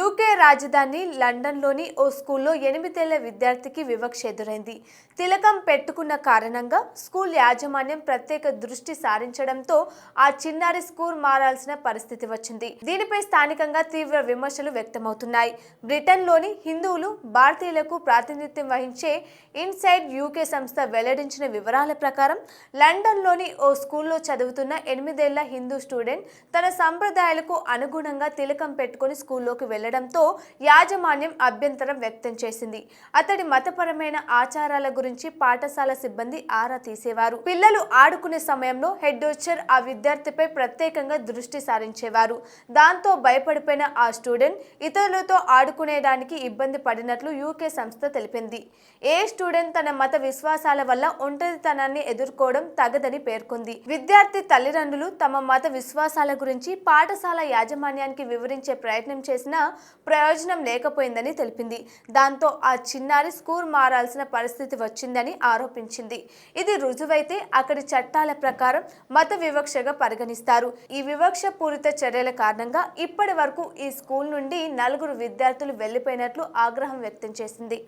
UK రాజధాని లండన్లోని ఓ స్కూల్లో 8 ఏళ్ల విద్యార్థికి వివక్ష ఎదురైంది. తిలకం పెట్టుకున్న కారణంగా స్కూల్ యాజమాన్యం ప్రత్యేక దృష్టి సారించడంతో ఆ చిన్నారి స్కూల్ మారాల్సిన పరిస్థితి వచ్చింది. దీనిపై స్థానికంగా తీవ్ర విమర్శలు వ్యక్తమవుతున్నాయి. బ్రిటన్లోని హిందువులు, భారతీయులకు ప్రాతినిధ్యం వహించే ఇన్సైడ్ యూకే సంస్థ వెల్లడించిన వివరాల ప్రకారం లండన్లోని ఓ స్కూల్లో చదువుతున్న 8 ఏళ్ల హిందూ స్టూడెంట్ తన సంప్రదాయాలకు అనుగుణంగా తిలకం పెట్టుకుని స్కూల్లోకి వెళ్లడంతో యాజమాన్యం అభ్యంతరం వ్యక్తం చేసింది. అతడి మతపరమైన ఆచారాల గురించి పాఠశాల సిబ్బంది ఆరా తీసేవారు. పిల్లలు ఆడుకునే సమయంలో హెడ్ టీచర్ ఆ విద్యార్థిపై ప్రత్యేకంగా దృష్టి సారించేవారు. దాంతో భయపడిపోయిన ఆ స్టూడెంట్ ఇతరులతో ఆడుకునేదానికి ఇబ్బంది పడినట్లు యూకే సంస్థ తెలిపింది. ఏ స్టూడెంట్ తన మత విశ్వాసాల వల్ల ఒంటరితనాన్ని ఎదుర్కోవడం తగదని పేర్కొంది. విద్యార్థి తల్లిదండ్రులు తమ మత విశ్వాసాల గురించి పాఠశాల యాజమాన్యానికి వివరించే ప్రయత్నం చేసినా ప్రయోజనం లేకపోయిందని తెలిపింది. దాంతో ఆ చిన్నారి స్కూల్ మారాల్సిన పరిస్థితి వచ్చిందని ఆరోపించింది. ఇది రుజువైతే అక్కడి చట్టాల ప్రకారం మత వివక్షగా పరిగణిస్తారు. ఈ వివక్ష పూరిత చర్యల కారణంగా ఇప్పటి వరకు ఈ స్కూల్ నుండి 4 విద్యార్థులు వెళ్లిపోయినట్లు ఆగ్రహం వ్యక్తం చేసింది.